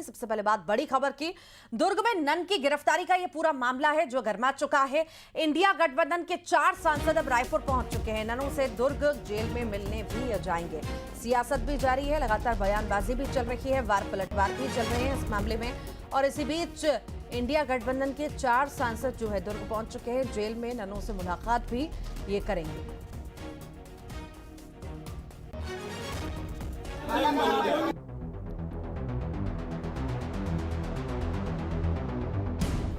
सबसे पहले बात बड़ी खबर की। दुर्ग में नन की गिरफ्तारी का यह पूरा मामला है जो गरमा चुका है। इंडिया गठबंधन के 4 सांसद अब रायपुर पहुंच चुके हैं। ननों से दुर्ग जेल में मिलने भी जाएंगे। सियासत भी जारी है, लगातार बयानबाजी भी चल रही है, वार पलटवार भी चल रहे हैं इस मामले में। और इसी बीच इंडिया गठबंधन के 4 सांसद जो है दुर्ग पहुंच चुके हैं। जेल में ननों से मुलाकात भी ये करेंगे।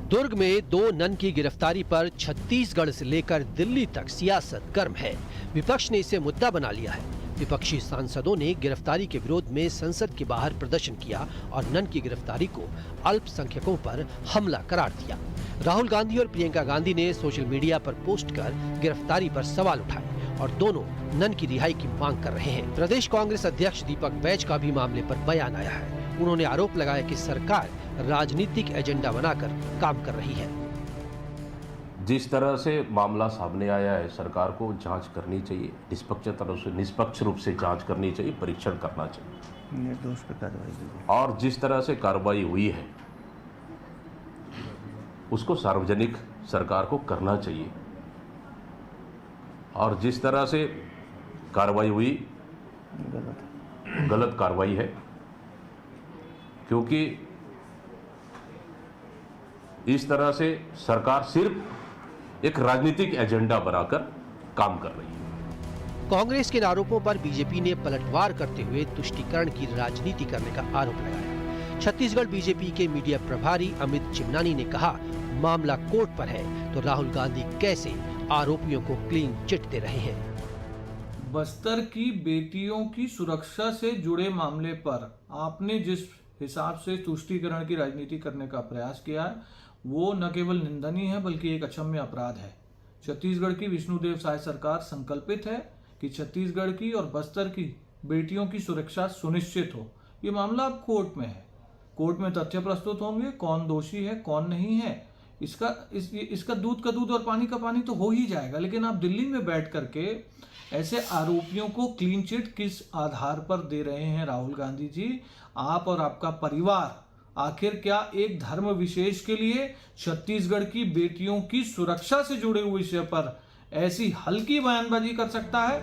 दुर्ग में 2 नन की गिरफ्तारी पर छत्तीसगढ़ से लेकर दिल्ली तक सियासत गर्म है। विपक्ष ने इसे मुद्दा बना लिया है। विपक्षी सांसदों ने गिरफ्तारी के विरोध में संसद के बाहर प्रदर्शन किया और नन की गिरफ्तारी को अल्पसंख्यकों पर हमला करार दिया। राहुल गांधी और प्रियंका गांधी ने सोशल मीडिया पर पोस्ट कर गिरफ्तारी पर सवाल उठाए और दोनों नन की रिहाई की मांग कर रहे हैं। प्रदेश कांग्रेस अध्यक्ष दीपक बैज का भी मामले पर बयान आया है। उन्होंने आरोप लगाया कि सरकार राजनीतिक एजेंडा बनाकर काम कर रही है। जिस तरह से मामला सामने आया है, सरकार को जांच करनी चाहिए, निष्पक्ष रूप से जांच करनी चाहिए, परीक्षण करना चाहिए, निर्दोष पे कार्रवाई। और जिस तरह से कार्रवाई हुई है उसको सार्वजनिक सरकार को करना चाहिए। और जिस तरह से कार्रवाई हुई गलत कार्रवाई है, क्योंकि इस तरह से सरकार सिर्फ एक राजनीतिक एजेंडा बनाकर काम कर रही है। कांग्रेस के आरोपों पर बीजेपी ने पलटवार करते हुए तुष्टीकरण की राजनीति करने का आरोप लगाया। छत्तीसगढ़ बीजेपी के मीडिया प्रभारी अमित चिमनानी ने कहा, मामला कोर्ट पर है तो राहुल गांधी कैसे आरोपियों को क्लीन चिट दे रहे हैं। बस्तर की बेटियों की सुरक्षा से जुड़े मामले पर आपने जिस हिसाब से तुष्टीकरण की राजनीति करने का प्रयास किया है वो न केवल निंदनीय है बल्कि एक अक्षम्य अपराध है। छत्तीसगढ़ की विष्णुदेव साय सरकार संकल्पित है कि छत्तीसगढ़ की और बस्तर की बेटियों की सुरक्षा सुनिश्चित हो। ये मामला अब कोर्ट में है। कोर्ट में तथ्य प्रस्तुत होंगे, कौन दोषी है कौन नहीं है। इसका दूध का दूध और पानी का पानी तो हो ही जाएगा। लेकिन आप दिल्ली में बैठ करके ऐसे आरोपियों को क्लीन चिट किस आधार पर दे रहे हैं राहुल गांधी जी? आप और आपका परिवार आखिर क्या एक धर्म विशेष के लिए छत्तीसगढ़ की बेटियों की सुरक्षा से जुड़े हुए विषय पर ऐसी हल्की बयानबाजी कर सकता है?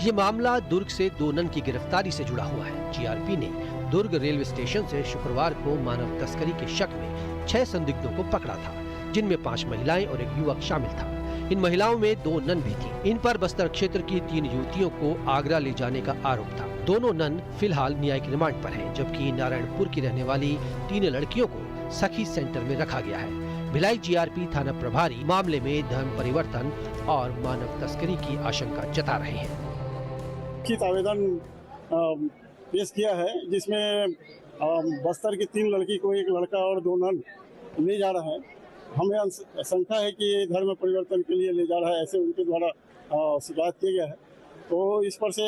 ये मामला दुर्ग से 2 नन की गिरफ्तारी से जुड़ा हुआ है। जीआरपी ने दुर्ग रेलवे स्टेशन से शुक्रवार को मानव तस्करी के शक में 6 संदिग्धों को पकड़ा था, जिनमें 5 महिलाएं और एक युवक शामिल था। इन महिलाओं में 2 नन भी थी। इन पर बस्तर क्षेत्र की 3 युवतियों को आगरा ले जाने का आरोप था। दोनों नन फिलहाल न्यायिक रिमांड पर हैं, जबकि नारायणपुर की रहने वाली 3 लड़कियों को सखी सेंटर में रखा गया है। भिलाई जीआरपी थाना प्रभारी मामले में धर्म परिवर्तन और मानव तस्करी की आशंका जता रहे हैं। लिखित आवेदन पेश किया है जिसमें बस्तर की 3 लड़की को एक लड़का और 2 नन ले जा रहा है। हमें शंका है कि ये धर्म परिवर्तन के लिए ले जा रहा है, ऐसे उनके द्वारा शिकायत किया गया है। तो इस पर से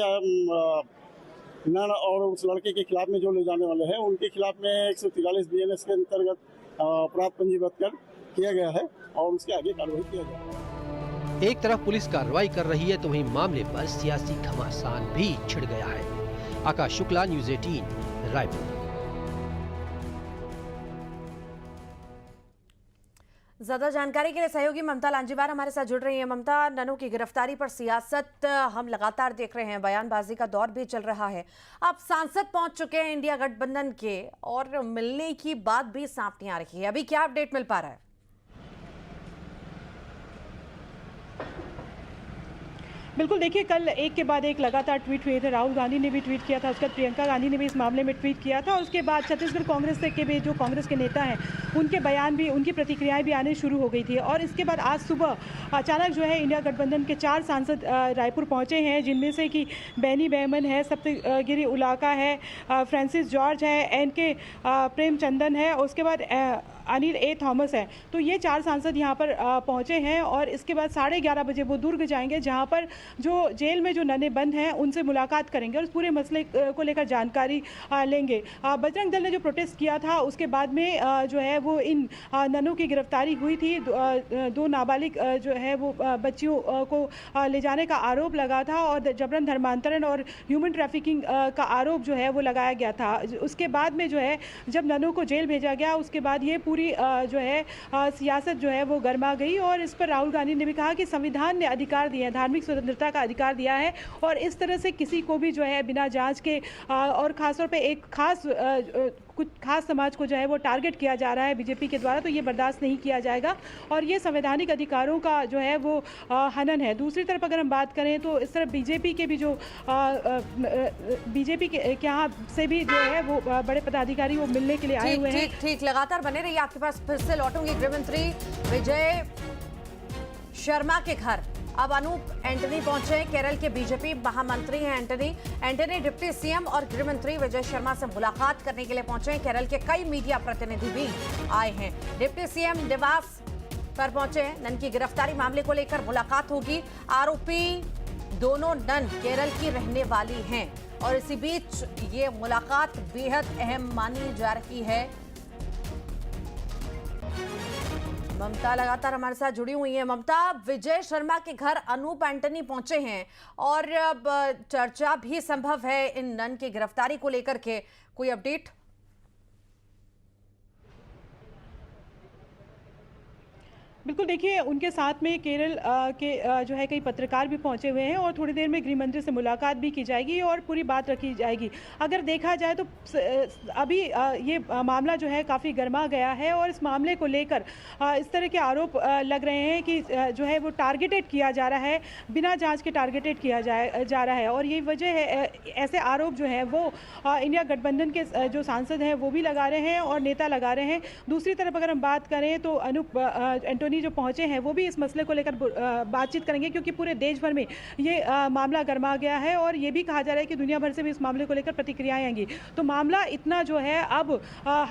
नन और उस लड़के के खिलाफ में जो ले जाने वाले हैं उनके खिलाफ में 143 BNS के अंतर्गत अपराध पंजीबद्ध कर किया गया है और उसके आगे कार्रवाई किया जाएगा। एक तरफ पुलिस कार्रवाई कर रही है तो वहीं मामले पर सियासी घमासान भी छिड़ गया है। आकाश शुक्ला, न्यूज़ 18, रायपुर। ज्यादा जानकारी के लिए सहयोगी ममता लांजीवार हमारे साथ जुड़ रही हैं। ममता, ननों की गिरफ्तारी पर सियासत हम लगातार देख रहे हैं, बयानबाजी का दौर भी चल रहा है। अब सांसद पहुंच चुके हैं इंडिया गठबंधन के और मिलने की बात भी साफ नहीं आ रही है। अभी क्या अपडेट मिल पा रहा है? बिल्कुल, देखिए कल एक के बाद एक लगातार ट्वीट हुए थे। राहुल गांधी ने भी ट्वीट किया था, उसके बाद प्रियंका गांधी ने भी इस मामले में ट्वीट किया था और उसके बाद छत्तीसगढ़ कांग्रेस के भी जो कांग्रेस के नेता हैं उनके बयान भी, उनकी प्रतिक्रियाएं भी आने शुरू हो गई थी। और इसके बाद आज सुबह अचानक जो है इंडिया गठबंधन के 4 सांसद रायपुर पहुंचे हैं, जिनमें से कि बैनी बहमन है, सप्तगिरी उलाका है, फ्रांसिस जॉर्ज है, NK प्रेमचंदन है, उसके बाद अनिल ए थॉमस हैं। तो ये 4 सांसद यहाँ पर पहुँचे हैं और इसके बाद 11:30 बजे वो दुर्ग जाएंगे, जहाँ पर जो जेल में जो नन्हे बंद हैं उनसे मुलाकात करेंगे और इस पूरे मसले को लेकर जानकारी लेंगे। बजरंग दल ने जो प्रोटेस्ट किया था उसके बाद में जो है वो इन नन्हों की गिरफ्तारी हुई थी। 2 नाबालिग जो है वो बच्चियों को ले जाने का आरोप लगा था और जबरन धर्मांतरण और ह्यूमन ट्रैफिकिंग का आरोप जो है वो लगाया गया था। उसके बाद में जो है जब नन्हों को जेल भेजा गया उसके बाद ये पूरी जो है सियासत जो है वो गर्मा गई और इस पर राहुल गांधी ने भी कहा कि संविधान ने अधिकार दिए हैं, धार्मिक स्वतंत्रता का अधिकार दिया है और इस तरह से किसी को भी जो है बिना जांच के और खासतौर पे एक कुछ खास समाज को जो है वो टारगेट किया जा रहा है बीजेपी के द्वारा, तो ये बर्दाश्त नहीं किया जाएगा और ये संवैधानिक अधिकारों का जो है वो हनन है। दूसरी तरफ अगर हम बात करें तो इस तरफ बीजेपी के भी जो बीजेपी के यहाँ से भी जो है वो बड़े पदाधिकारी वो मिलने के लिए आए हुए हैं। ठीक, लगातार बने रहिए, आपके पास फिर से लौटूंगी। गृहमंत्री विजय शर्मा के घर अब अनूप एंटनी पहुंचे। केरल के बीजेपी महामंत्री हैं एंटनी डिप्टी सीएम और गृहमंत्री विजय शर्मा से मुलाकात करने के लिए पहुंचे। केरल के कई मीडिया प्रतिनिधि भी आए हैं। डिप्टी सीएम निवास पर पहुंचे। नन की गिरफ्तारी मामले को लेकर मुलाकात होगी। आरोपी दोनों नन केरल की रहने वाली हैं और इसी बीच ये मुलाकात बेहद अहम मानी जा रही है। ममता लगातार हमारे साथ जुड़ी हुई हैं। ममता, विजय शर्मा के घर अनूप एंटनी पहुंचे हैं और अब चर्चा भी संभव है इन नन की गिरफ्तारी को लेकर के, कोई अपडेट? बिल्कुल, देखिए उनके साथ में केरल के जो है कई पत्रकार भी पहुंचे हुए हैं और थोड़ी देर में गृह मंत्री से मुलाकात भी की जाएगी और पूरी बात रखी जाएगी। अगर देखा जाए तो अभी ये मामला जो है काफ़ी गर्मा गया है और इस मामले को लेकर इस तरह के आरोप लग रहे हैं कि जो है वो टारगेटेड किया जा रहा है, बिना जांच के टारगेटेड किया जा रहा है और यही वजह है ऐसे आरोप जो है वो इंडिया गठबंधन के जो सांसद हैं वो भी लगा रहे हैं और नेता लगा रहे हैं। दूसरी तरफ अगर हम बात करें तो अनूप एंटनी जो पहुंचे हैं वो भी इस मसले को लेकर बातचीत करेंगे, क्योंकि पूरे देश भर में ये मामला गर्मा गया है और ये भी कहा जा रहा है कि दुनिया भर से भी इस मामले को लेकर प्रतिक्रियाएं आएंगी। तो मामला इतना जो है अब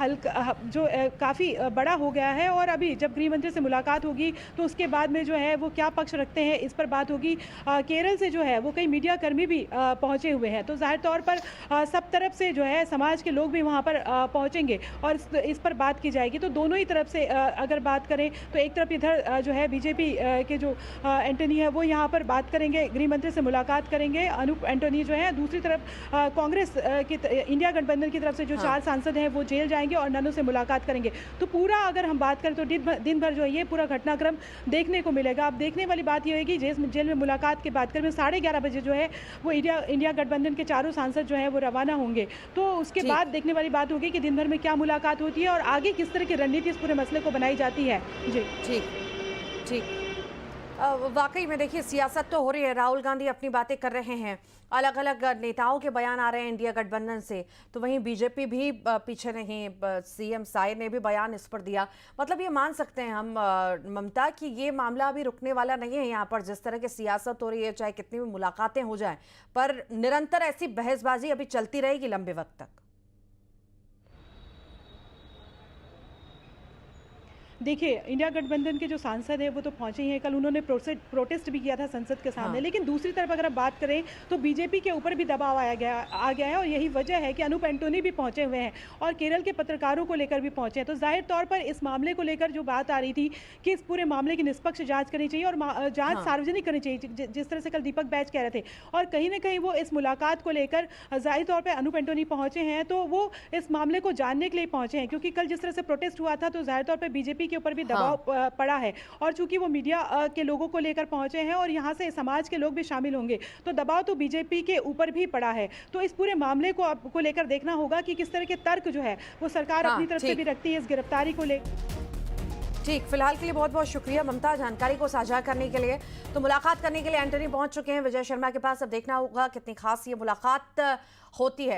हल्का जो काफ़ी बड़ा हो गया है और अभी जब गृह मंत्री से मुलाकात होगी तो उसके बाद में जो है वो क्या पक्ष रखते हैं इस पर बात होगी। केरल से जो है वो कई मीडिया कर्मी भी पहुंचे हुए हैं, तो जाहिर तौर पर सब तरफ से जो है समाज के लोग भी वहाँ पर पहुँचेंगे और इस पर बात की जाएगी। तो दोनों ही तरफ से अगर बात करें तो एक तरफ इधर जो है बीजेपी के जो एंटनी है वो यहाँ पर बात करेंगे, गृह मंत्री से मुलाकात करेंगे अनूप एंटनी जो है। दूसरी तरफ कांग्रेस की इंडिया गठबंधन की तरफ से जो 4 सांसद हैं वो जेल जाएंगे और नन्हों से मुलाकात करेंगे। तो पूरा अगर हम बात करें तो दिन भर जो है ये पूरा घटनाक्रम देखने को मिलेगा। अब देखने वाली बात ये होगी जेल में मुलाकात की बात करें 11:30 बजे जो है वो इंडिया गठबंधन के 4 सांसद जो है वो रवाना होंगे। तो उसके बाद देखने वाली बात होगी कि दिन भर में क्या मुलाकात होती है और आगे किस तरह की रणनीति इस पूरे मसले को बनाई जाती है। जी ठीक, वाकई में देखिए सियासत तो हो रही है। राहुल गांधी अपनी बातें कर रहे हैं, अलग अलग नेताओं के बयान आ रहे हैं इंडिया गठबंधन से, तो वहीं बीजेपी भी पीछे नहीं। सीएम साय ने भी बयान इस पर दिया। मतलब ये मान सकते हैं हम ममता कि ये मामला अभी रुकने वाला नहीं है। यहाँ पर जिस तरह की सियासत हो रही है, चाहे कितनी भी मुलाकातें हो जाएं, पर निरंतर ऐसी बहसबाजी अभी चलती रहेगी लंबे वक्त तक। देखिए इंडिया गठबंधन के जो सांसद हैं वो तो पहुंचे ही हैं, कल उन्होंने प्रोटेस्ट भी किया था संसद के सामने। लेकिन दूसरी तरफ अगर बात करें तो बीजेपी के ऊपर भी दबाव आ गया है और यही वजह है कि अनूप एंटनी भी पहुंचे हुए हैं और केरल के पत्रकारों को लेकर भी पहुंचे हैं। तो जाहिर तौर पर इस मामले को लेकर जो बात आ रही थी कि इस पूरे मामले की निष्पक्ष जाँच करनी चाहिए और जाँच सार्वजनिक करनी चाहिए, जिस तरह से कल दीपक बैज कह रहे थे। और कहीं ना कहीं वो इस मुलाकात को लेकर जाहिर तौर पर अनूप एंटनी पहुंचे हैं तो वो इस मामले को जानने के लिए पहुंचे हैं, क्योंकि कल जिस तरह से प्रोटेस्ट हुआ था तो जाहिर तौर पर बीजेपी के ऊपर भी दबाव पड़ा है और चूंकि वो मीडिया के लोगों को लेकर पहुंचे हैं और यहां से समाज के लोग भी शामिल होंगे तो दबाव तो बीजेपी के ऊपर भी पड़ा है। तो इस पूरे मामले को लेकर देखना होगा कि किस तरह के तर्क जो है वो सरकार अपनी तरफ से भी रखती है इस गिरफ्तारी को लेकर। ठीक, फिलहाल के लिए बहुत बहुत शुक्रिया ममता जानकारी को साझा करने के लिए। तो मुलाकात करने के लिए एंटनी पहुंच चुके हैं विजय शर्मा के पास। अब देखना होगा कितनी खास ये मुलाकात होती है।